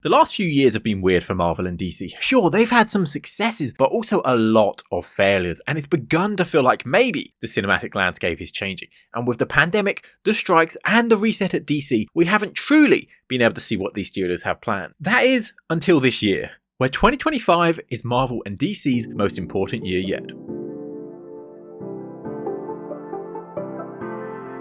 The last few years have been weird for Marvel and DC. Sure, they've had some successes, but also a lot of failures, and it's begun to feel like maybe the cinematic landscape is changing. And with the pandemic, the strikes, and the reset at DC, we haven't truly been able to see what these studios have planned. That is, until this year, where 2025 is Marvel and DC's most important year yet.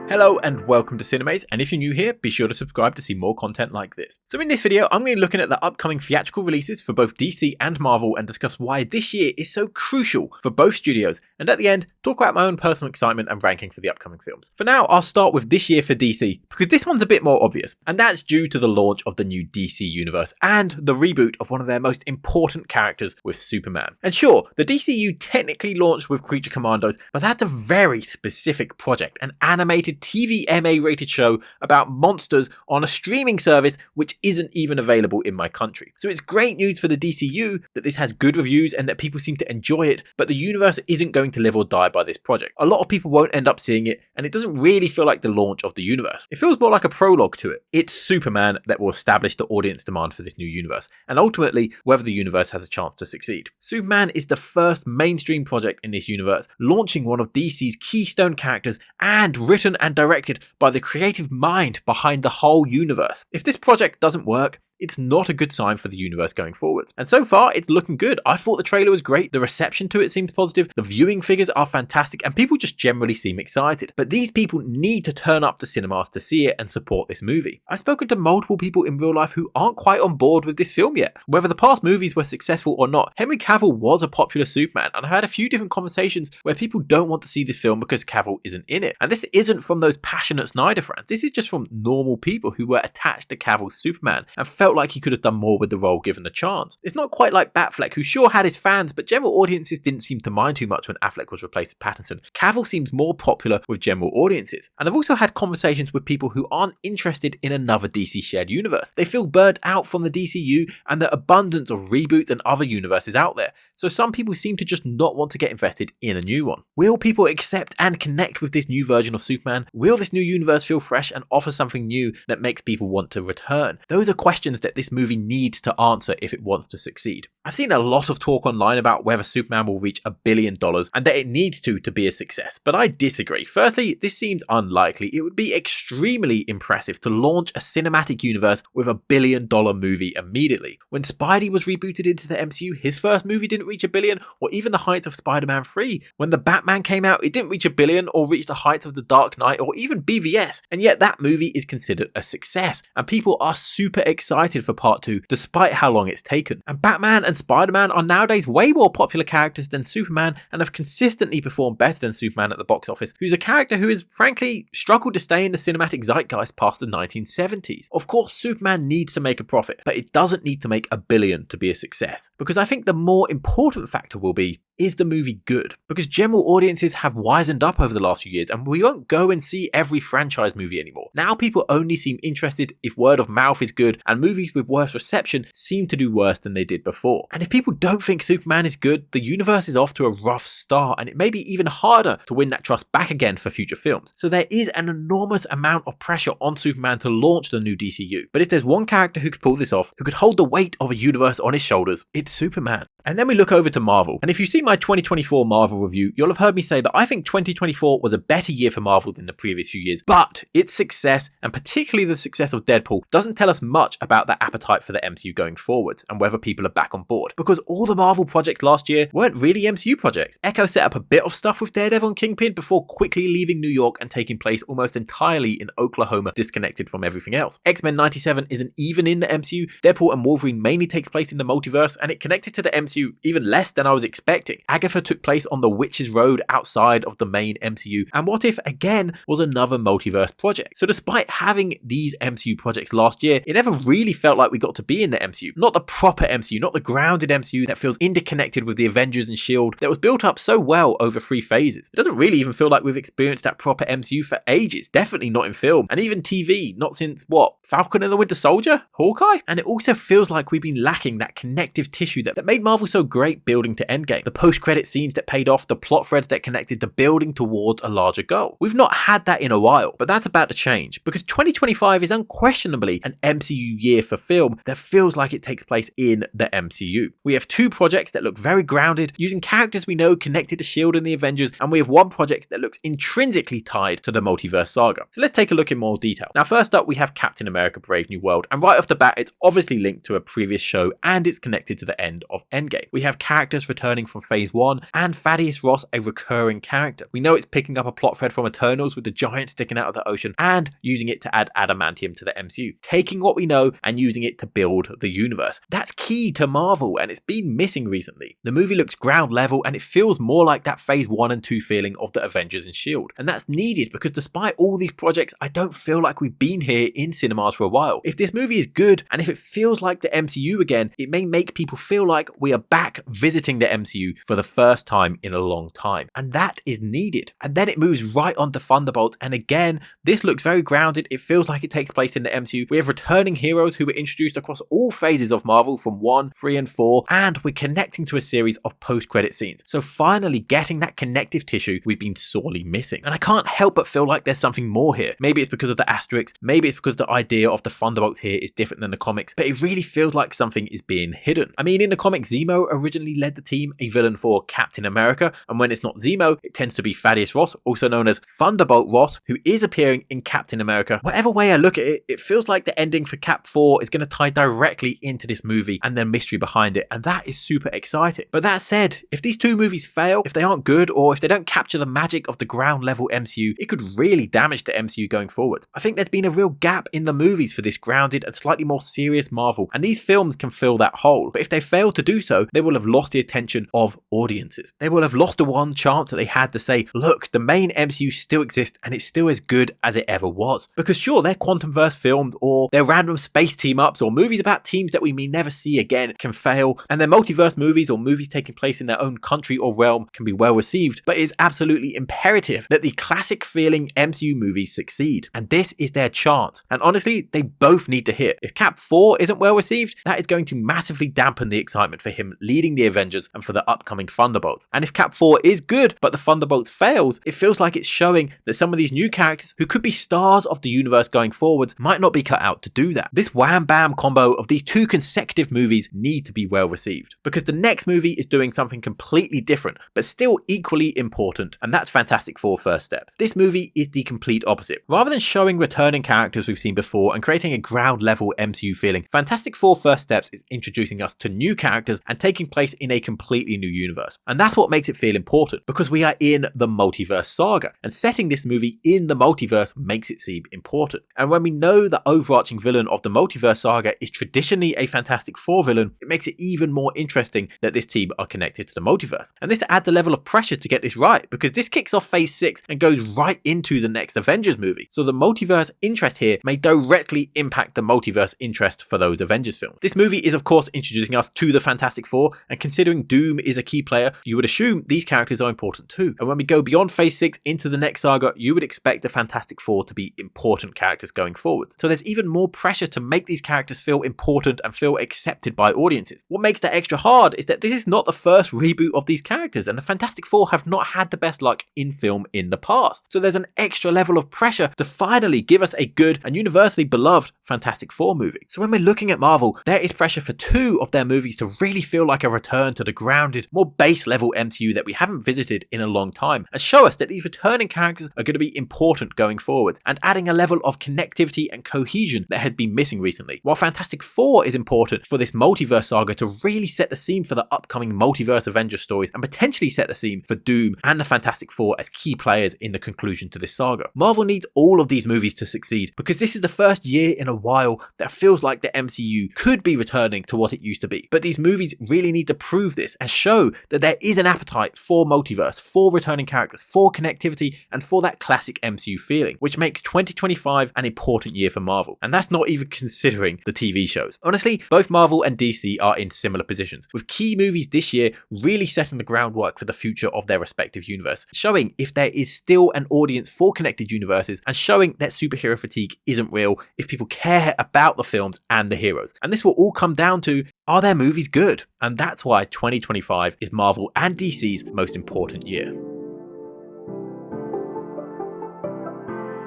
Hello and welcome to Cinemaze, and if you're new here, be sure to subscribe to see more content like this. So in this video, I'm going to be looking at the upcoming theatrical releases for both DC and Marvel and discuss why this year is so crucial for both studios, and at the end, talk about my own personal excitement and ranking for the upcoming films. For now, I'll start with this year for DC, because this one's a bit more obvious, and that's due to the launch of the new DC universe and the reboot of one of their most important characters with Superman. And sure, the DCU technically launched with Creature Commandos, but that's a very specific project, an animated TV MA rated show about monsters on a streaming service which isn't even available in my country. So it's great news for the DCU that this has good reviews and that people seem to enjoy it, but the universe isn't going to live or die by this project. A lot of people won't end up seeing it, and it doesn't really feel like the launch of the universe. It feels more like a prologue to it. It's Superman that will establish the audience demand for this new universe, and ultimately whether the universe has a chance to succeed. Superman is the first mainstream project in this universe, launching one of DC's keystone characters and written and directed by the creative mind behind the whole universe. If this project doesn't work, it's not a good sign for the universe going forwards. And so far, it's looking good. I thought the trailer was great, the reception to it seems positive, the viewing figures are fantastic, and people just generally seem excited. But these people need to turn up to cinemas to see it and support this movie. I've spoken to multiple people in real life who aren't quite on board with this film yet. Whether the past movies were successful or not, Henry Cavill was a popular Superman, and I've had a few different conversations where people don't want to see this film because Cavill isn't in it. And this isn't from those passionate Snyder fans, this is just from normal people who were attached to Cavill's Superman and felt like he could have done more with the role given the chance. It's not quite like Batfleck, who sure had his fans, but general audiences didn't seem to mind too much when Affleck was replaced with Pattinson. Cavill seems more popular with general audiences. And I've also had conversations with people who aren't interested in another DC shared universe. They feel burnt out from the DCU and the abundance of reboots and other universes out there. So some people seem to just not want to get invested in a new one. Will people accept and connect with this new version of Superman? Will this new universe feel fresh and offer something new that makes people want to return? Those are questions that this movie needs to answer if it wants to succeed. I've seen a lot of talk online about whether Superman will reach $1 billion and that it needs to be a success, but I disagree. Firstly, this seems unlikely. It would be extremely impressive to launch a cinematic universe with $1 billion movie immediately. When Spidey was rebooted into the MCU, his first movie didn't reach $1 billion, or even the heights of Spider-Man 3. When the Batman came out, it didn't reach $1 billion or reach the heights of The Dark Knight or even BVS, and yet that movie is considered a success, and people are super excited for part 2 despite how long it's taken. And Batman and Spider-Man are nowadays way more popular characters than Superman and have consistently performed better than Superman at the box office, who's a character who has frankly struggled to stay in the cinematic zeitgeist past the 1970s. Of course, Superman needs to make a profit, but it doesn't need to make $1 billion to be a success, because I think the more important factor will be, is the movie good? Because general audiences have wisened up over the last few years and we won't go and see every franchise movie anymore. Now people only seem interested if word of mouth is good, and movies with worse reception seem to do worse than they did before. And if people don't think Superman is good, the universe is off to a rough start, and it may be even harder to win that trust back again for future films. So there is an enormous amount of pressure on Superman to launch the new DCU. But if there's one character who could pull this off, who could hold the weight of a universe on his shoulders, it's Superman. And then we look over to Marvel. And if you see my 2024 Marvel review, you'll have heard me say that I think 2024 was a better year for Marvel than the previous few years. But its success, and particularly the success of Deadpool, doesn't tell us much about the appetite for the MCU going forward and whether people are back on board. Because all the Marvel projects last year weren't really MCU projects. Echo set up a bit of stuff with Daredevil and Kingpin before quickly leaving New York and taking place almost entirely in Oklahoma, disconnected from everything else. X-Men 97 isn't even in the MCU. Deadpool and Wolverine mainly takes place in the multiverse, and it connected to the MCU even less than I was expecting. Agatha took place on the Witch's Road outside of the main MCU, and What If again was another multiverse project. So despite having these MCU projects last year, it never really felt like we got to be in the MCU. Not the proper MCU, not the grounded MCU that feels interconnected with the Avengers and S.H.I.E.L.D. that was built up so well over 3 phases. It doesn't really even feel like we've experienced that proper MCU for ages, definitely not in film, and even TV, not since, Falcon and the Winter Soldier? Hawkeye? And it also feels like we've been lacking that connective tissue that made Marvel Marvel so great building to Endgame? The post-credit scenes that paid off, the plot threads that connected the building towards a larger goal. We've not had that in a while, but that's about to change because 2025 is unquestionably an MCU year for film that feels like it takes place in the MCU. We have 2 projects that look very grounded, using characters we know connected to S.H.I.E.L.D. and the Avengers, and we have one project that looks intrinsically tied to the multiverse saga. So let's take a look in more detail. Now first up we have Captain America Brave New World, and right off the bat it's obviously linked to a previous show and it's connected to the end of Endgame. We have characters returning from phase 1 and Thaddeus Ross a recurring character. We know it's picking up a plot thread from Eternals with the giant sticking out of the ocean and using it to add adamantium to the MCU, taking what we know and using it to build the universe. That's key to Marvel and it's been missing recently. The movie looks ground level and it feels more like that phase 1 and 2 feeling of the Avengers and S.H.I.E.L.D. And that's needed because despite all these projects, I don't feel like we've been here in cinemas for a while. If this movie is good and if it feels like the MCU again, it may make people feel like we are back visiting the MCU for the first time in a long time. And that is needed. And then it moves right on to Thunderbolts. And again, this looks very grounded. It feels like it takes place in the MCU. We have returning heroes who were introduced across all phases of Marvel from 1, 3 and 4. And we're connecting to a series of post-credit scenes. So finally getting that connective tissue we've been sorely missing. And I can't help but feel like there's something more here. Maybe it's because of the asterisks. Maybe it's because the idea of the Thunderbolts here is different than the comics. But it really feels like something is being hidden. I mean, in the comics, Zemo originally led the team, a villain for Captain America. And when it's not Zemo, it tends to be Thaddeus Ross, also known as Thunderbolt Ross, who is appearing in Captain America. Whatever way I look at it, it feels like the ending for Cap 4 is going to tie directly into this movie and the mystery behind it. And that is super exciting. But that said, if these 2 movies fail, if they aren't good, or if they don't capture the magic of the ground level MCU, it could really damage the MCU going forward. I think there's been a real gap in the movies for this grounded and slightly more serious Marvel, and these films can fill that hole. But if they fail to do so, they will have lost the attention of audiences. They will have lost the one chance that they had to say, look, the main MCU still exists and it's still as good as it ever was. Because sure, they're Quantumverse filmed or they're random space team-ups or movies about teams that we may never see again can fail, and their multiverse movies or movies taking place in their own country or realm can be well received, but it is absolutely imperative that the classic feeling MCU movies succeed. And this is their chance. And honestly, they both need to hit. If Cap 4 isn't well received, that is going to massively dampen the excitement for him leading the Avengers and for the upcoming Thunderbolts. And if Cap 4 is good, but the Thunderbolts fails, it feels like it's showing that some of these new characters who could be stars of the universe going forwards might not be cut out to do that. This wham bam combo of these 2 consecutive movies need to be well received because the next movie is doing something completely different, but still equally important, and that's Fantastic Four First Steps. This movie is the complete opposite. Rather than showing returning characters we've seen before and creating a ground level MCU feeling, Fantastic Four First Steps is introducing us to new characters and taking place in a completely new universe. And that's what makes it feel important, because we are in the multiverse saga, and setting this movie in the multiverse makes it seem important. And when we know the overarching villain of the multiverse saga is traditionally a Fantastic Four villain, it makes it even more interesting that this team are connected to the multiverse. And this adds a level of pressure to get this right, because this kicks off phase 6 and goes right into the next Avengers movie. So the multiverse interest here may directly impact the multiverse interest for those Avengers films. This movie is of course introducing us to the Fantastic Four, and considering Doom is a key player, you would assume these characters are important too. And when we go beyond phase 6 into the next saga, you would expect the Fantastic Four to be important characters going forward. So there's even more pressure to make these characters feel important and feel accepted by audiences. What makes that extra hard is that this is not the first reboot of these characters, and the Fantastic Four have not had the best luck in film in the past. So there's an extra level of pressure to finally give us a good and universally beloved Fantastic Four movie. So when we're looking at Marvel, there is pressure for 2 of their movies to really feel like a return to the grounded, more base level MCU that we haven't visited in a long time, and show us that these returning characters are going to be important going forward, and adding a level of connectivity and cohesion that has been missing recently. While Fantastic Four is important for this multiverse saga to really set the scene for the upcoming multiverse Avengers stories, and potentially set the scene for Doom and the Fantastic Four as key players in the conclusion to this saga. Marvel needs all of these movies to succeed, because this is the first year in a while that feels like the MCU could be returning to what it used to be. But these movies really need to prove this and show that there is an appetite for multiverse, for returning characters, for connectivity, and for that classic MCU feeling, which makes 2025 an important year for Marvel. And that's not even considering the TV shows. Honestly, both Marvel and DC are in similar positions, with key movies this year really setting the groundwork for the future of their respective universe, showing if there is still an audience for connected universes, and showing that superhero fatigue isn't real if people care about the films and the heroes. And this will all come down to, are their movies good? And that's why 2025 is Marvel and DC's most important year.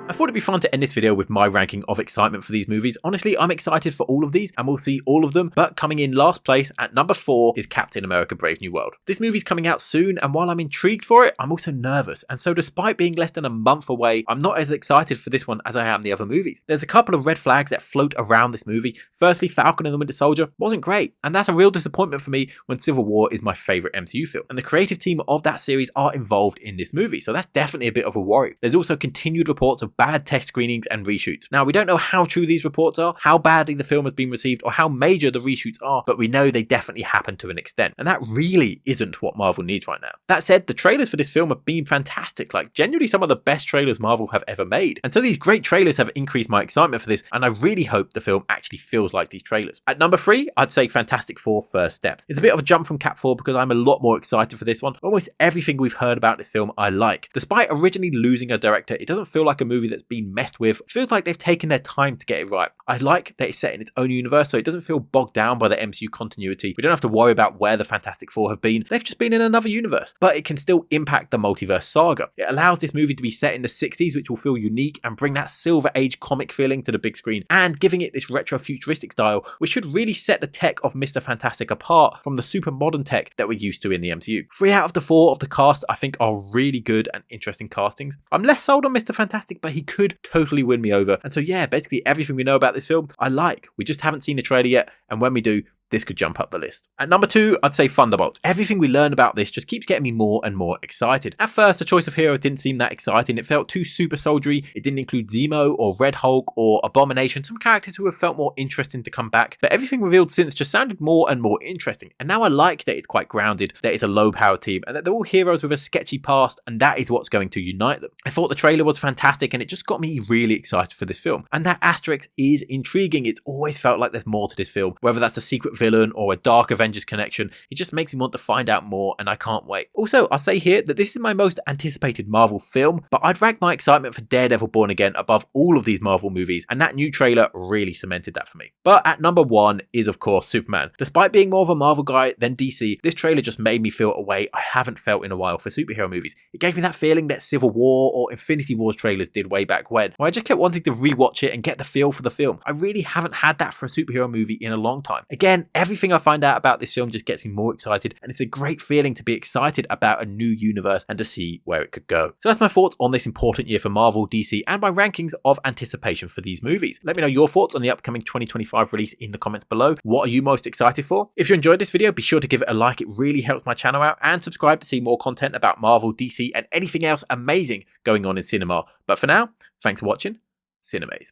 I thought it'd be fun to end this video with my ranking of excitement for these movies. Honestly, I'm excited for all of these and we'll see all of them, but coming in last place at number 4 is Captain America Brave New World. This movie's coming out soon, and while I'm intrigued for it, I'm also nervous, and so despite being less than a month away, I'm not as excited for this one as I am the other movies. There's a couple of red flags that float around this movie. Firstly, Falcon and the Winter Soldier wasn't great, and that's a real disappointment for me when Civil War is my favourite MCU film, and the creative team of that series are involved in this movie, so that's definitely a bit of a worry. There's also continued reports of bad test screenings and reshoots. Now, we don't know how true these reports are, how badly the film has been received, or how major the reshoots are, but we know they definitely happen to an extent, and that really isn't what Marvel needs right now. That said, the trailers for this film have been fantastic, like genuinely some of the best trailers Marvel have ever made, and so these great trailers have increased my excitement for this, and I really hope the film actually feels like these trailers. At number 3, I'd say Fantastic Four First Steps. It's a bit of a jump from Cap 4 because I'm a lot more excited for this one. Almost everything we've heard about this film I like. Despite originally losing a director, it doesn't feel like a movie that's been messed with. It feels like they've taken their time to get it right. I like that it's set in its own universe, so it doesn't feel bogged down by the MCU continuity. We don't have to worry about where the Fantastic Four have been. They've just been in another universe, but it can still impact the multiverse saga. It allows this movie to be set in the 60s, which will feel unique and bring that Silver Age comic feeling to the big screen, and giving it this retro futuristic style, which should really set the tech of Mr. Fantastic apart from the super modern tech that we're used to in the MCU. 3 out of the 4 of the cast I think are really good and interesting castings. I'm less sold on Mr. Fantastic, but he could totally win me over. And so yeah, basically everything we know about this film I like. We just haven't seen the trailer yet, and when we do, this could jump up the list. At number 2, I'd say Thunderbolts. Everything we learn about this just keeps getting me more and more excited. At first, the choice of heroes didn't seem that exciting. It felt too super soldiery. It didn't include Zemo or Red Hulk or Abomination, some characters who have felt more interesting to come back. But everything revealed since just sounded more and more interesting. And now I like that it's quite grounded, that it's a low-powered team, and that they're all heroes with a sketchy past, and that is what's going to unite them. I thought the trailer was fantastic, and it just got me really excited for this film. And that asterisk is intriguing. It's always felt like there's more to this film, whether that's a secret villain or a dark Avengers connection. It just makes me want to find out more, and I can't wait. Also, I'll say here that this is my most anticipated Marvel film, but I'd rank my excitement for Daredevil Born Again above all of these Marvel movies, and that new trailer really cemented that for me. But at number 1 is of course Superman. Despite being more of a Marvel guy than DC, this trailer just made me feel a way I haven't felt in a while for superhero movies. It gave me that feeling that Civil War or Infinity Wars trailers did way back when, where I just kept wanting to rewatch it and get the feel for the film. I really haven't had that for a superhero movie in a long time. Again, everything I find out about this film just gets me more excited, and it's a great feeling to be excited about a new universe and to see where it could go. So that's my thoughts on this important year for Marvel, DC, and my rankings of anticipation for these movies. Let me know your thoughts on the upcoming 2025 release in the comments below. What are you most excited for? If you enjoyed this video, be sure to give it a like. It really helps my channel out, and subscribe to see more content about Marvel, DC, and anything else amazing going on in cinema. But for now, thanks for watching. Cinemaze.